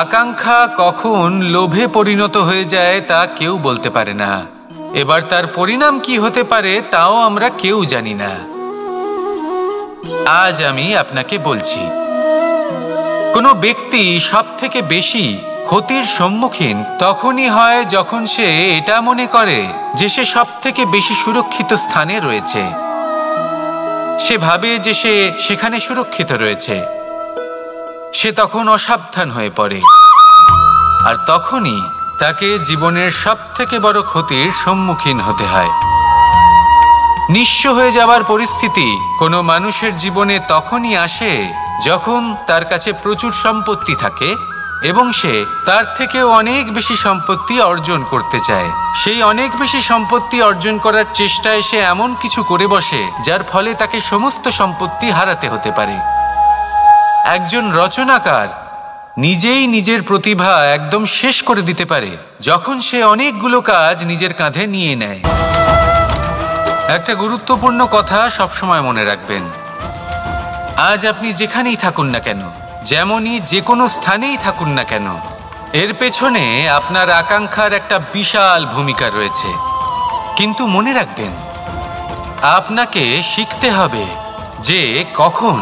আকাঙ্ক্ষা কখন লোভে পরিণত হয়ে যায় তা কেউ বলতে পারে না। এবার তার পরিণাম কি হতে পারে তাও আমরা কেউ জানি না। আজ আমি আপনাকে বলছি, কোনো ব্যক্তি সবথেকে বেশি ক্ষতির সম্মুখীন তখনই হয় যখন সে এটা মনে করে যে সে সবথেকে বেশি সুরক্ষিত স্থানে রয়েছে। সে ভাবে যে সে সেখানে সুরক্ষিত রয়েছে। সে তখন অসাবধান হয়ে পড়ে, আর তখনই তাকে জীবনের সবথেকে বড় ক্ষতির সম্মুখীন হতে হয়। নিঃস্ব হয়ে যাওয়ার পরিস্থিতি কোনো মানুষের জীবনে তখনই আসে যখন তার কাছে প্রচুর সম্পত্তি থাকে এবং সে তার থেকেও অনেক বেশি সম্পত্তি অর্জন করতে চায়। সেই অনেক বেশি সম্পত্তি অর্জন করার চেষ্টায় সে এমন কিছু করে বসে যার ফলে তাকে সমস্ত সম্পত্তি হারাতে হতে পারে। একজন রচনাকার নিজেই নিজের প্রতিভা একদম শেষ করে দিতে পারে যখন সে অনেকগুলো কাজ নিজের কাঁধে নিয়ে নেয়। একটা গুরুত্বপূর্ণ কথা সবসময় মনে রাখবেন, আজ আপনি যেখানেই থাকুন না কেন, যেমনই যে কোনো স্থানেই থাকুন না কেন, এর পেছনে আপনার আকাঙ্ক্ষার একটা বিশাল ভূমিকা রয়েছে। কিন্তু মনে রাখবেন, আপনাকে শিখতে হবে যে কখন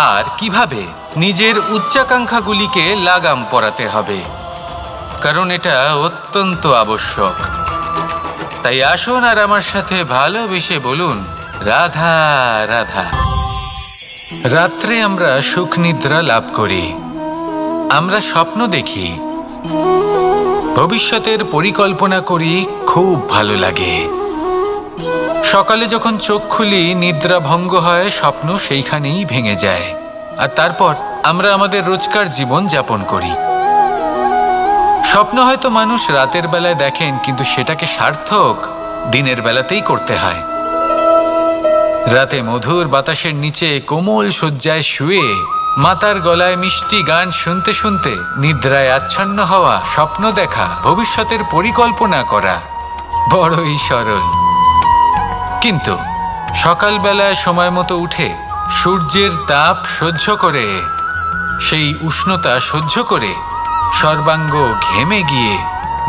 আর কিভাবে নিজের উচ্চাকাঙ্ক্ষাগুলিকে লাগাম পরাতে হবে, কারণ এটা অত্যন্ত আবশ্যক। তাই আসুন আর আমার সাথে ভালোবেসে বলুন, রাধা রাধা। রাত্রে আমরা সুখ নিদ্রা লাভ করি, আমরা স্বপ্ন দেখি, ভবিষ্যতের পরিকল্পনা করি, খুব ভালো লাগে। সকালে যখন চোখ খুলি নিদ্রা ভঙ্গ হয়, স্বপ্ন সেইখানেই ভেঙে যায়, আর তারপর আমরা আমাদের রোজকার জীবন যাপন করি। স্বপ্ন হয়তো মানুষ রাতের বেলায় দেখেন, কিন্তু সেটাকে সার্থক দিনের বেলাতেই করতে হয়। রাতে মধুর বাতাসের নিচে কোমল শয্যায় শুয়ে মাতার গলায় মিষ্টি গান শুনতে শুনতে নিদ্রায় আচ্ছন্ন হওয়া, স্বপ্ন দেখা, ভবিষ্যতের পরিকল্পনা করা বড়ই সরল। কিন্তু সকালবেলায় সময় মতো উঠে সূর্যের তাপ সহ্য করে, সেই উষ্ণতা সহ্য করে সর্বাঙ্গ ঘেমে গিয়ে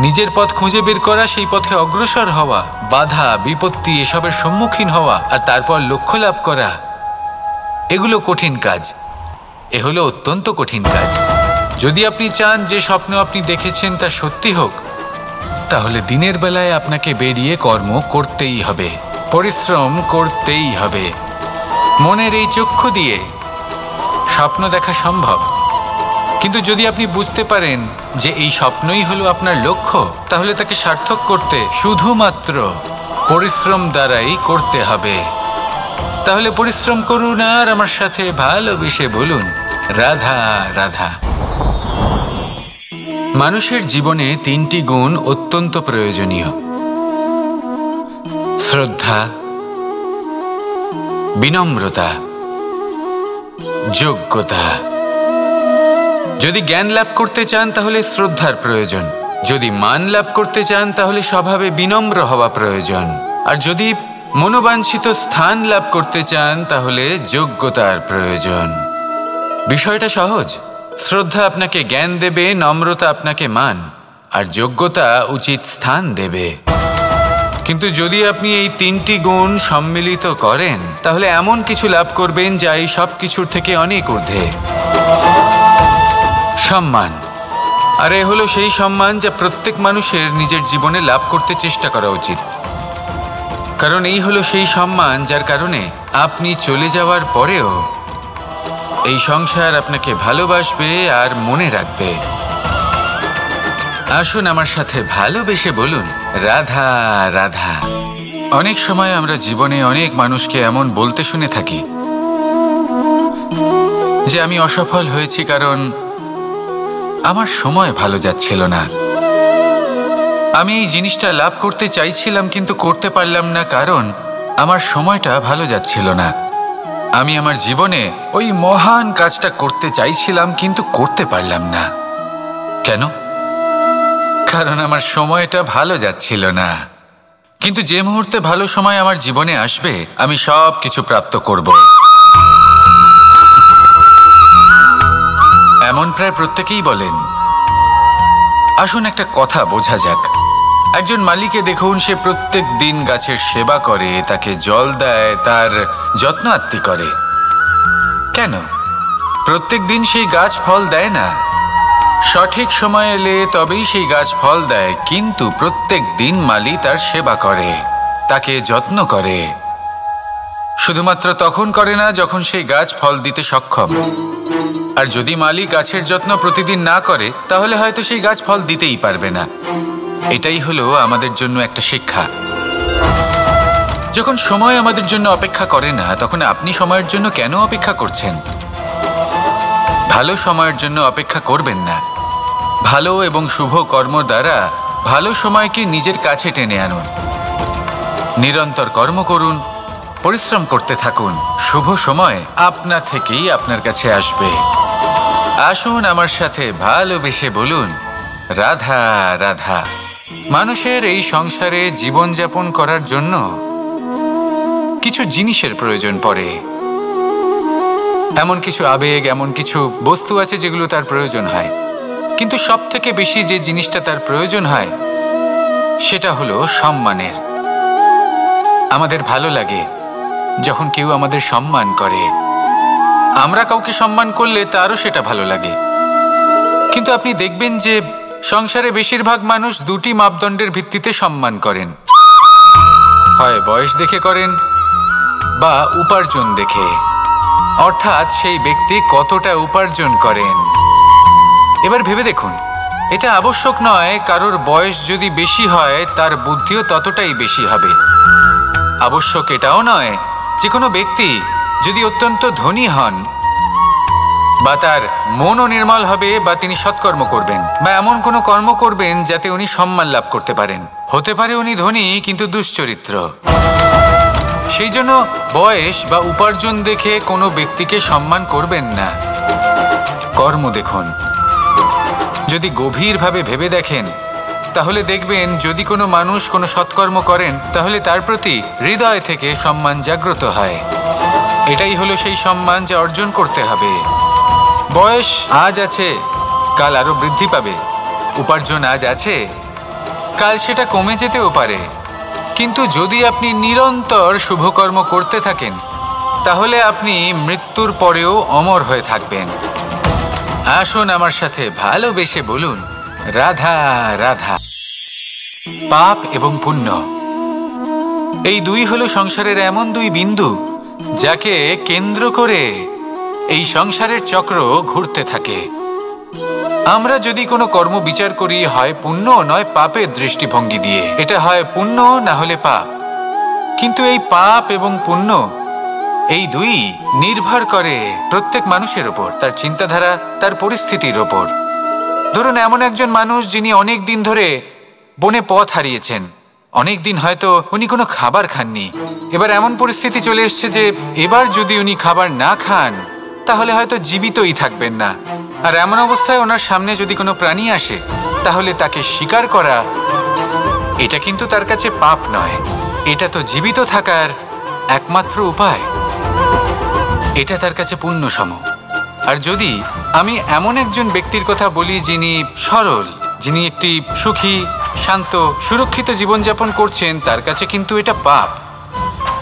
নিজের পথ খুঁজে বের করা, সেই পথে অগ্রসর হওয়া, বাধা বিপত্তি এসবের সম্মুখীন হওয়া, আর তারপর লক্ষ্য লাভ করা, এগুলো কঠিন কাজ। এ হলো অত্যন্ত কঠিন কাজ। যদি আপনি চান যে স্বপ্ন আপনি দেখেছেন তা সত্যি হোক, তাহলে দিনের বেলায় আপনাকে বেরিয়ে কর্ম করতেই হবে, পরিশ্রম করতেই হবে। মনের এই চক্ষু দিয়ে স্বপ্ন দেখা সম্ভব, কিন্তু যদি আপনি বুঝতে পারেন যে এই স্বপ্নই হলো আপনার লক্ষ্য, তাহলে তাকে সার্থক করতে শুধুমাত্র পরিশ্রম দ্বারাই করতে হবে। তাহলে পরিশ্রম করুন আর আমার সাথে ভালোবেসে বলুন, রাধা রাধা। মানুষের জীবনে তিনটি গুণ অত্যন্ত প্রয়োজনীয়: শ্রদ্ধা, বিনম্রতা, যোগ্যতা। যদি জ্ঞান লাভ করতে চান তাহলে শ্রদ্ধার প্রয়োজন, যদি মান লাভ করতে চান তাহলে স্বভাবে বিনম্র হওয়া প্রয়োজন, আর যদি মনোবাঞ্ছিত স্থান লাভ করতে চান তাহলে যোগ্যতার প্রয়োজন। বিষয়টা সহজ। শ্রদ্ধা আপনাকে জ্ঞান দেবে, নম্রতা আপনাকে মান, আর যোগ্যতা উচিত স্থান দেবে। কিন্তু যদি আপনি এই তিনটি গুণ সম্মিলিত করেন তাহলে এমন কিছু লাভ করবেন যা এই সব কিছুর থেকে অনেক ঊর্ধ্বে। সম্মান। আর এ হলো সেই সম্মান যা প্রত্যেক মানুষের নিজের জীবনে লাভ করতে চেষ্টা করা উচিত, কারণ এই হলো সেই সম্মান যার কারণে আপনি চলে যাওয়ার পরেও এই সংসার আপনাকে ভালোবাসবে আর মনে রাখবে। আসুন আমার সাথে ভালোবেসে বলুন, রাধা রাধা। অনেক সময় আমরা জীবনে অনেক মানুষকে এমন বলতে শুনে থাকি যে আমি অসফল হয়েছি কারণ আমার সময় ভালো যাচ্ছিল না, আমি এই জিনিসটা লাভ করতে চাইছিলাম কিন্তু করতে পারলাম না কারণ আমার সময়টা ভালো যাচ্ছিল না, আমি আমার জীবনে ওই মহান কাজটা করতে চাইছিলাম কিন্তু করতে পারলাম না। কেন? কারণ আমার সময়টা ভালো যাচ্ছিল না। কিন্তু যে মুহূর্তে ভালো সময় আমার জীবনে আসবে আমি সব কিছু প্রাপ্ত করব। এমন প্রায় প্রত্যেকেই বলেন। আসুন একটা কথা বোঝা যাক। একজন মালিকে দেখুন, সে প্রত্যেক দিন গাছের সেবা করে, তাকে জল দেয়, তার যত্ন আত্তি করে। কেন প্রত্যেক দিন সেই গাছ ফল দেয় না? সঠিক সময় এলে তবেই সেই গাছ ফল দেয়, কিন্তু প্রত্যেক দিন মালি তার সেবা করে, তাকে যত্ন করে। শুধুমাত্র তখন করে না যখন সেই গাছ ফল দিতে সক্ষম। আর যদি মালি গাছের যত্ন প্রতিদিন না করে, তাহলে হয়তো সেই গাছ ফল দিতেই পারবে না। এটাই হলো আমাদের জন্য একটা শিক্ষা। যখন সময় আমাদের জন্য অপেক্ষা করে না, তখন আপনি সময়ের জন্য কেন অপেক্ষা করছেন? ভালো সময়ের জন্য অপেক্ষা করবেন না। ভালো এবং শুভ কর্ম দ্বারা ভালো সময়কে নিজের কাছে টেনে আনুন। নিরন্তর কর্ম করুন, পরিশ্রম করতে থাকুন। শুভ সময় আপনা থেকেই আপনার কাছে আসবে। আসুন আমার সাথে ভালোবেসে বলুন, রাধা রাধা। মানুষের এই সংসারে জীবনযাপন করার জন্য কিছু জিনিসের প্রয়োজন পড়ে। এমন কিছু আবেগ, এমন কিছু বস্তু আছে যেগুলো তার প্রয়োজন হয়। কিন্তু সব থেকে বেশি যে জিনিসটা তার প্রয়োজন হয় সেটা হলো সম্মানের। আমাদের ভালো লাগে যখন কেউ আমাদের সম্মান করে। আমরা কাউকে সম্মান করলে তারও সেটা ভালো লাগে। কিন্তু আপনি দেখবেন যে সংসারে বেশিরভাগ মানুষ দুটি মাপদণ্ডের ভিত্তিতে সম্মান করেন। হয় বয়স দেখে করেন বা উপার্জন দেখে, অর্থাৎ সেই ব্যক্তি কতটা উপার্জন করেন। এবার ভেবে দেখুন, এটা আবশ্যক নয় কারোর বয়স যদি বেশি হয় তার বুদ্ধিও ততটাই বেশি হবে। আবশ্যক এটাও নয় যে কোনো ব্যক্তি যদি অত্যন্ত ধনী হন বা তার মনও নির্মল হবে বা তিনি সৎকর্ম করবেন বা এমন কোনো কর্ম করবেন যাতে উনি সম্মান লাভ করতে পারেন। হতে পারে উনি ধনী কিন্তু দুশ্চরিত্র। সেই জন্য বয়স বা উপার্জন দেখে কোনো ব্যক্তিকে সম্মান করবেন না। কর্ম দেখুন। যদি গভীরভাবে ভেবে দেখেন তাহলে দেখবেন যদি কোনো মানুষ কোনো সৎকর্ম করেন তাহলে তার প্রতি হৃদয় থেকে সম্মান জাগ্রত হয়। এটাই হলো সেই সম্মান যা অর্জন করতে হবে। বয়স আজ আছে, কাল আরো বৃদ্ধি পাবে। উপার্জন আজ আছে, কাল সেটা কমে যেতেও পারে। কিন্তু যদি আপনি নিরন্তর শুভকর্ম করতে থাকেন তাহলে আপনি মৃত্যুর পরেও অমর হয়ে থাকবেন। আসুন আমার সাথে ভালোবেসে বলুন, রাধা রাধা। পাপ এবং পুণ্য, এই দুই হলো সংসারের এমন দুই বিন্দু যাকে কেন্দ্র করে এই সংসারের চক্র ঘুরতে থাকে। আমরা যদি কোনো কর্ম বিচার করি, হয় পুণ্য নয় পাপের দৃষ্টিভঙ্গি দিয়ে, এটা হয় পুণ্য না হলে পাপ। কিন্তু এই পাপ এবং পুণ্য এই দুই নির্ভর করে প্রত্যেক মানুষের ওপর, তার চিন্তাধারা, তার পরিস্থিতির ওপর। ধরুন এমন একজন মানুষ যিনি অনেক দিন ধরে বনে পথ হারিয়েছেন, অনেক দিন হয়তো উনি কোনো খাবার খাননি। এবার এমন পরিস্থিতি চলে এসছে যে এবার যদি উনি খাবার না খান তাহলে হয়তো জীবিতই থাকবেন না। আর এমন অবস্থায় ওনার সামনে যদি কোনো প্রাণী আসে তাহলে তাকে শিকার করা, এটা কিন্তু তার কাছে পাপ নয়। এটা তো জীবিত থাকার একমাত্র উপায়। এটা তার কাছে পুণ্যসম। আর যদি আমি এমন একজন ব্যক্তির কথা বলি যিনি সরল, যিনি একটি সুখী, শান্ত, সুরক্ষিত জীবনযাপন করছেন, তার কাছে কিন্তু এটা পাপ।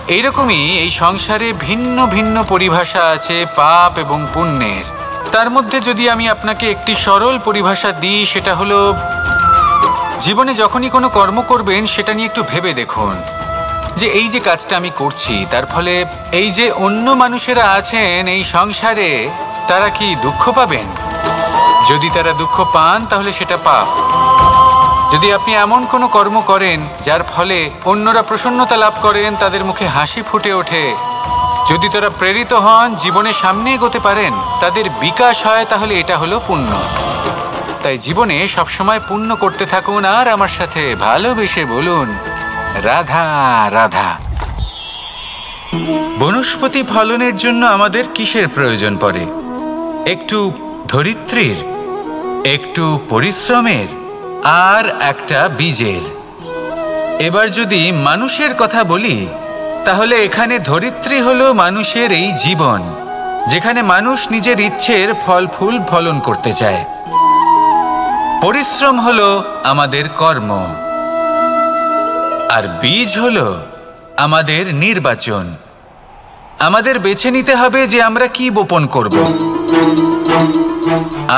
এইরকমই এই সংসারে ভিন্ন ভিন্ন পরিভাষা আছে পাপ এবং পুণ্যের। তার মধ্যে যদি আমি আপনাকে একটি সরল পরিভাষা দিই, সেটা হলো জীবনে যখনই কোনো কর্ম করবেন সেটা নিয়ে একটু ভেবে দেখুন যে এই যে কাজটা আমি করছি তার ফলে এই যে অন্য মানুষেরা আছেন এই সংসারে, তারা কি দুঃখ পাবেন? যদি তারা দুঃখ পান তাহলে সেটা পাপ। যদি আপনি এমন কোনো কর্ম করেন যার ফলে অন্যরা প্রসন্নতা লাভ করেন, তাদের মুখে হাসি ফুটে ওঠে, যদি তারা প্রেরিত হন, জীবনে সামনে এগোতে পারেন, তাদের বিকাশ হয়, তাহলে এটা হলো পুণ্য। তাই জীবনে সবসময় পুণ্য করতে থাকুন আর আমার সাথে ভালোবেসে বলুন, রাধা রাধা। বনস্পতি ফলনের জন্য আমাদের কিসের প্রয়োজন পড়ে? একটু ধরিত্রীর, একটু পরিশ্রমের আর একটা বীজের। এবার যদি মানুষের কথা বলি তাহলে এখানে ধরিত্রী হলো মানুষের এই জীবন, যেখানে মানুষ নিজের ইচ্ছের ফল ফুল ফলন করতে চায়। পরিশ্রম হলো আমাদের কর্ম, আর বীজ হলো আমাদের নির্বাচন। আমাদের বেছে নিতে হবে যে আমরা কি বপন করব,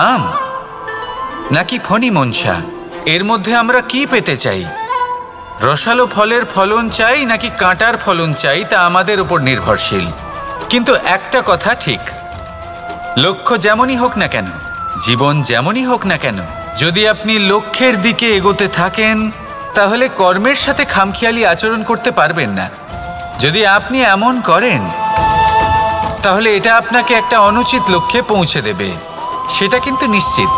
আম নাকি ফণি মনসা। এর মধ্যে আমরা কি পেতে চাই? রসালো ফলের ফলন চাই নাকি কাঁটার ফলন চাই, তা আমাদের উপর নির্ভরশীল। কিন্তু একটা কথা ঠিক, লক্ষ্য যেমনই হোক না কেন, জীবন যেমনই হোক না কেন, যদি আপনি লক্ষ্যের দিকে এগোতে থাকেন তাহলে কর্মের সাথে খামখেয়ালি আচরণ করতে পারবেন না। যদি আপনি এমন করেন তাহলে এটা আপনাকে একটা অনুচিত লক্ষ্যে পৌঁছে দেবে, সেটা কিন্তু নিশ্চিত।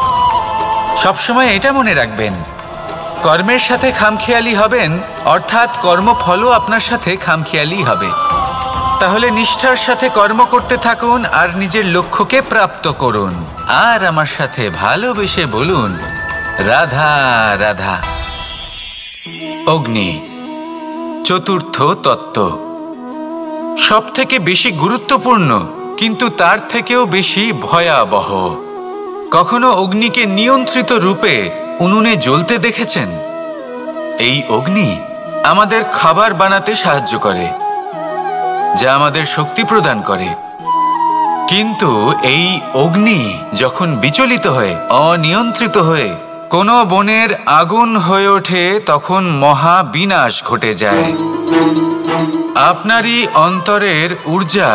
সবসময় এটা মনে রাখবেন, কর্মের সাথে খামখেয়ালি হবেন অর্থাৎ কর্মফলও আপনার সাথে খামখেয়ালি হবে। তাহলে নিষ্ঠার সাথে কর্ম করতে থাকুন আর নিজের লক্ষ্যকে প্রাপ্ত করুন। আর আমার সাথে ভালোবেসে বলুন, রাধা রাধা। অগ্নি চতুর্থ তত্ত্ব, সব থেকে বেশি গুরুত্বপূর্ণ কিন্তু তার থেকেও বেশি ভয়াবহ। কখনো অগ্নিকে নিয়ন্ত্রিত রূপে উনুনে জ্বলতে দেখেছেন? এই অগ্নি আমাদের খাবার বানাতে সাহায্য করে, যা আমাদের শক্তি প্রদান করে। কিন্তু এই অগ্নি যখন বিচলিত হয়ে, অনিয়ন্ত্রিত হয়ে কোনো বনের আগুন হয়ে ওঠে, তখন মহা বিনাশ ঘটে যায়। আপনারই অন্তরের ঊর্জা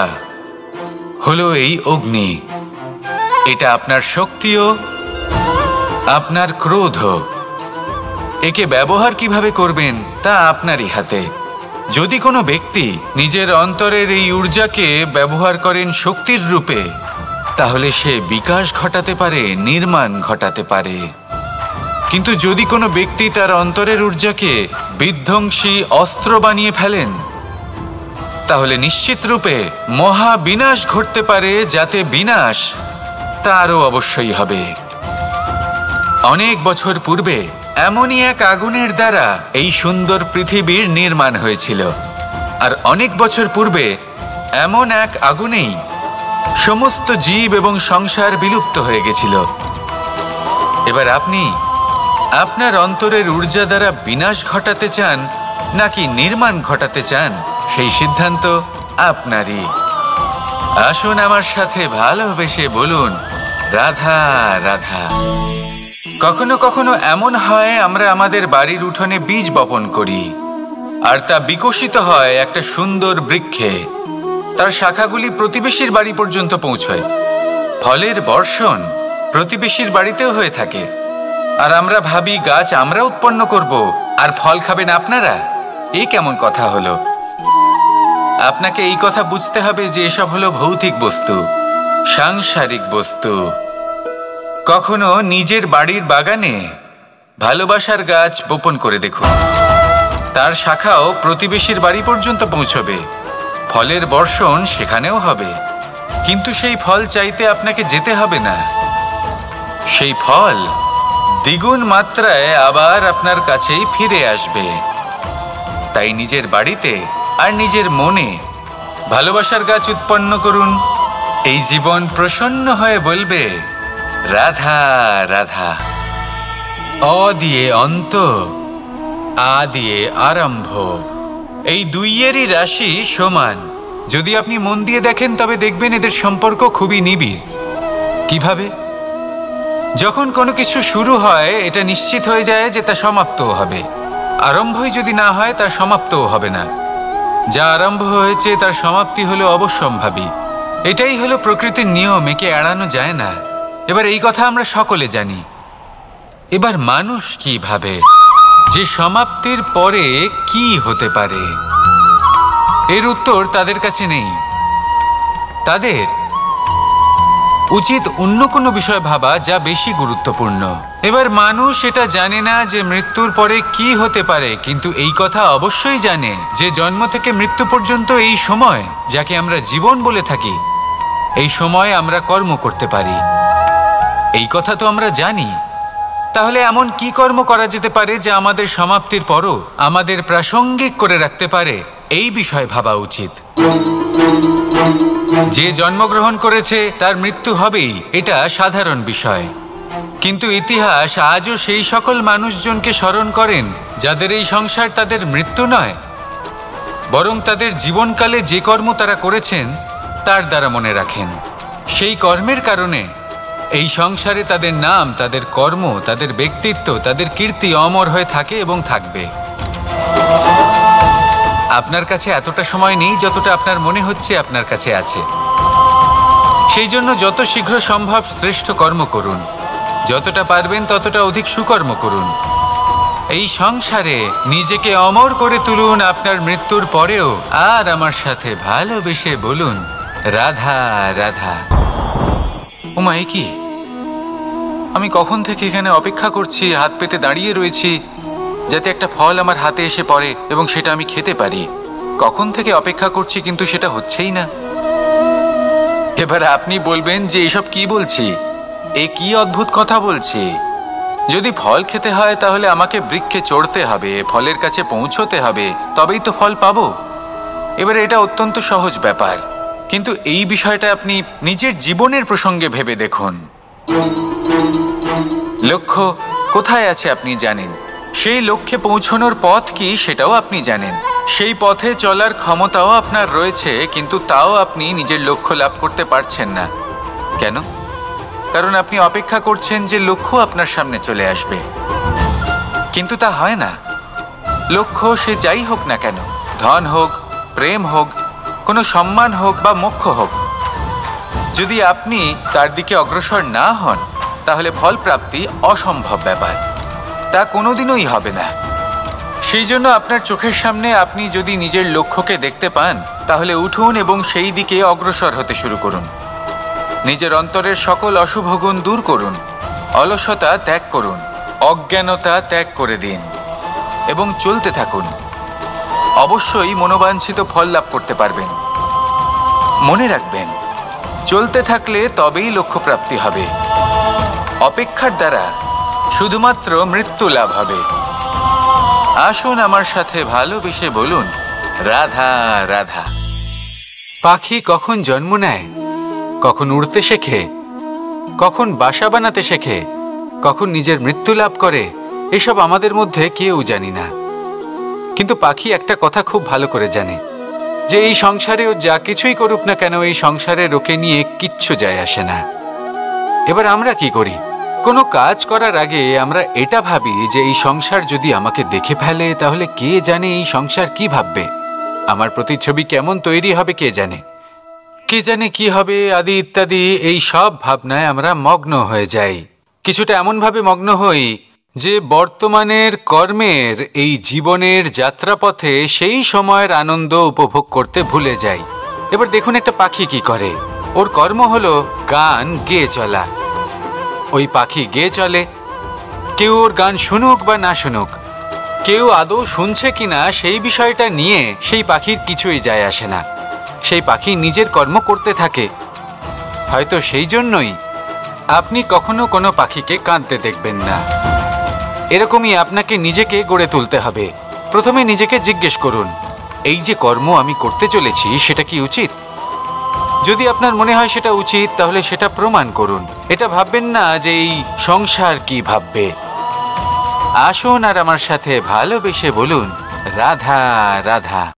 হলো এই অগ্নি। এটা আপনার শক্তিও, আপনার ক্রোধ। একে ব্যবহার কিভাবে করবেন তা আপনারই হাতে। যদি কোনো ব্যক্তি নিজের অন্তরের এই ঊর্জাকে ব্যবহার করেন শক্তির রূপে, তাহলে সে বিকাশ ঘটাতে পারে, নির্মাণ ঘটাতে পারে। কিন্তু যদি কোনো ব্যক্তি তার অন্তরের ঊর্জাকে বিধ্বংসী অস্ত্র বানিয়ে ফেলেন, তাহলে নিশ্চিত রূপে মহা বিনাশ ঘটতে পারে, যাতে বিনাশ তারও অবশ্যই হবে। অনেক বছর পূর্বে এমনই এক আগুনের দ্বারা এই সুন্দর পৃথিবীর নির্মাণ হয়েছিল, আর অনেক বছর পূর্বে এমন এক আগুনেই সমস্ত জীব এবং সংসার বিলুপ্ত হয়ে গেছিল। এবার আপনি আপনার অন্তরের ঊর্জা দ্বারা বিনাশ ঘটাতে চান নাকি নির্মাণ ঘটাতে চান, সেই সিদ্ধান্ত আপনারই। আসুন আমার সাথে ভালোবেসে বলুন, রাধা রাধা। কখনো কখনো এমন হয়, আমরা আমাদের বাড়ির উঠোনে বীজ বপন করি আর তা বিকশিত হয় একটা সুন্দর বৃক্ষে। তার শাখাগুলি প্রতিবেশীর বাড়ি পর্যন্ত পৌঁছয়। ফলের বর্ষণ প্রতিবেশীর বাড়িতেও হয়ে থাকে, আর আমরা ভাবি গাছ আমরা উৎপন্ন করব আর ফল খাবেন আপনারা। এই কেমন কথা হলো? আপনাকে এই কথা বুঝতে হবে যে এসব হলো ভৌতিক বস্তু, সাংসারিক বস্তু। কখনো নিজের বাড়ির বাগানে ভালোবাসার গাছ বপন করে দেখুন, তার শাখাও প্রতিবেশীর বাড়ি পর্যন্ত পৌঁছবে, ফলের বর্ষণ সেখানেও হবে। কিন্তু সেই ফল চাইতে আপনাকে যেতে হবে না, সেই ফল দ্বিগুণ মাত্রায় আবার আপনার কাছেই ফিরে আসবে। তাই নিজের বাড়িতে আর নিজের মনে ভালোবাসার গাছ উৎপন্ন করুন। এই জীবন প্রসন্ন হয়ে বলবে, রাধা রাধা। অ দিয়ে অন্ত, আ দিয়ে আরম্ভ, এই দুইয়েরই রাশি সমান। যদি আপনি মন দিয়ে দেখেন তবে দেখবেন এদের সম্পর্ক খুবই নিবিড়। কিভাবে? যখন কোনো কিছু শুরু হয় এটা নিশ্চিত হয়ে যায় যে তা সমাপ্তও হবে। আরম্ভই যদি না হয় তা সমাপ্তও হবে না। যা আরম্ভ হয়েছে তার সমাপ্তি হলো অবশ্যম্ভাবী। এটাই হলো প্রকৃতির নিয়ম, একে এড়ানো যায় না। এবার এই কথা আমরা সকলে জানি। এবার মানুষ কি ভাবে যে সমাপ্তির পরে কি হতে পারে, এর উত্তর তাদের কাছে নেই। তাদের উচিত অন্য কোনো বিষয় ভাবা যা বেশি গুরুত্বপূর্ণ। এবার মানুষ এটা জানে না যে মৃত্যুর পরে কি হতে পারে, কিন্তু এই কথা অবশ্যই জানে যে জন্ম থেকে মৃত্যু পর্যন্ত এই সময়, যাকে আমরা জীবন বলে থাকি, এই সময় আমরা কর্ম করতে পারি। এই কথা তো আমরা জানি। তাহলে এমন কি কর্ম করা যেতে পারে যা আমাদের সমাপ্তির পরও আমাদের প্রাসঙ্গিক করে রাখতে পারে, এই বিষয়ে ভাবা উচিত। যে জন্মগ্রহণ করেছে তার মৃত্যু হবেই, এটা সাধারণ বিষয়। কিন্তু ইতিহাস আজও সেই সকল মানুষজনকে স্মরণ করেন যাদের এই সংসার তাদের মৃত্যু নয়, বরং তাদের জীবনকালে যে কর্ম তারা করেছেন তার দ্বারা মনে রাখেন। সেই কর্মের কারণে এই সংসারে তাদের নাম, তাদের কর্ম, তাদের ব্যক্তিত্ব, তাদের কীর্তি অমর হয়ে থাকে এবং থাকবে। আপনার কাছে এতটা সময় নেই যতটা আপনার মনে হচ্ছে আপনার কাছে আছে। সেই জন্য যত শীঘ্র সম্ভব শ্রেষ্ঠ কর্ম করুন, যতটা পারবেন ততটা অধিক সুকর্ম করুন। এই সংসারে নিজেকে অমর করে তুলুন আপনার মৃত্যুর পরেও। আর আমার সাথে ভালোবেসে বলুন, রাধা রাধা। ওমা, এ কি? আমি কখন থেকে এখানে অপেক্ষা করছি, হাত পেতে দাঁড়িয়ে রয়েছি যাতে একটা ফল আমার হাতে এসে পড়ে এবং সেটা আমি খেতে পারি। কখন থেকে অপেক্ষা করছি, কিন্তু সেটা হচ্ছেই না। এবার আপনি বলবেন যে এসব কি বলছি, এ কি অদ্ভুত কথা বলছি। যদি ফল খেতে হয় তাহলে আমাকে বৃক্ষে চড়তে হবে, ফলের কাছে পৌঁছতে হবে, তবেই তো ফল পাবো। এবারে এটা অত্যন্ত সহজ ব্যাপার, কিন্তু এই বিষয়টা আপনি নিজের জীবনের প্রসঙ্গে ভেবে দেখুন। লক্ষ্য কোথায় আছে আপনি জানেন, সেই লক্ষ্যে পৌঁছানোর পথ কি সেটাও আপনি জানেন, সেই পথে চলার ক্ষমতাও আপনার রয়েছে, কিন্তু তাও আপনি নিজের লক্ষ্য লাভ করতে পারছেন না। কেন? কারণ আপনি অপেক্ষা করছেন যে লক্ষ্য আপনার সামনে চলে আসবে, কিন্তু তা হয় না। লক্ষ্য সে যাই হোক না কেন, ধন হোক, প্রেম হোক, কোনো সম্মান হোক বা মোক্ষ হোক, যদি আপনি তার দিকে অগ্রসর না হন তাহলে ফল প্রাপ্তি অসম্ভব ব্যাপার, তা কোনোদিনই হবে না। সেই জন্য আপনার চোখের সামনে আপনি যদি নিজের লক্ষ্যকে দেখতে পান তাহলে উঠুন এবং সেই দিকে অগ্রসর হতে শুরু করুন। নিজের অন্তরের সকল অশুভ গুণ দূর করুন, অলসতা ত্যাগ করুন, অজ্ঞানতা ত্যাগ করে দিন এবং চলতে থাকুন। অবশ্যই মনোবাঞ্ছিত ফল লাভ করতে পারবেন। মনে রাখবেন, চলতে থাকলে তবেই লক্ষ্য প্রাপ্তি হবে। অপেক্ষার দ্বারা শুধুমাত্র মৃত্যু লাভ হবে। আসুন আমার সাথে ভালোবেসে বলুন, রাধা রাধা। পাখি কখন জন্ম নেয়, কখন উড়তে শেখে, কখন বাসা বানাতে শেখে, কখন নিজের মৃত্যু লাভ করে, এসব আমাদের মধ্যে কেউ জানি না। কিন্তু পাখি একটা কথা খুব ভালো করে জানে, যে এই সংসারে ও যা কিছুই করুক না কেন, এই সংসারের ওকে নিয়ে কিচ্ছু যায় আসে না। এবার আমরা কি করি? কোনো কাজ করার আগে আমরা এটা ভাবি যে এই সংসার যদি আমাকে দেখে ফেলে তাহলে কে জানে এই সংসার কি ভাববে, আমার প্রতিচ্ছবি কেমন তৈরি হবে কে জানে, কে জানে কি হবে আদি ইত্যাদি। এই সব ভাবনায় আমরা মগ্ন হয়ে যাই। কিছুটা এমনভাবে মগ্ন হই যে বর্তমানের কর্মের এই জীবনের যাত্রাপথে সেই সময়ের আনন্দ উপভোগ করতে ভুলে যাই। এবার দেখুন একটা পাখি কি করে, ওর কর্ম হলো গান গেয়ে চলা। ওই পাখি গেয়ে চলে, কেউ ওর গান শুনুক বা না শুনুক, কেউ আদৌ শুনছে কিনা সেই বিষয়টা নিয়ে সেই পাখির কিছুই যায় আসে না। সেই পাখি নিজের কর্ম করতে থাকে। হয়তো সেই জন্যই আপনি কখনো কোনো পাখিকে কাঁদতে দেখবেন না। এরকমই আপনাকে নিজেকে গড়ে তুলতে হবে। প্রথমে নিজেকে জিজ্ঞেস করুন, এই যে কর্ম আমি করতে চলেছি সেটা কি উচিত? যদি আপনার মনে হয় সেটা উচিত তাহলে সেটা প্রমাণ করুন। এটা ভাববেন না যে এই সংসার কি ভাববে। আসুন আর আমার সাথে ভালোবেসে বলুন, রাধা রাধা।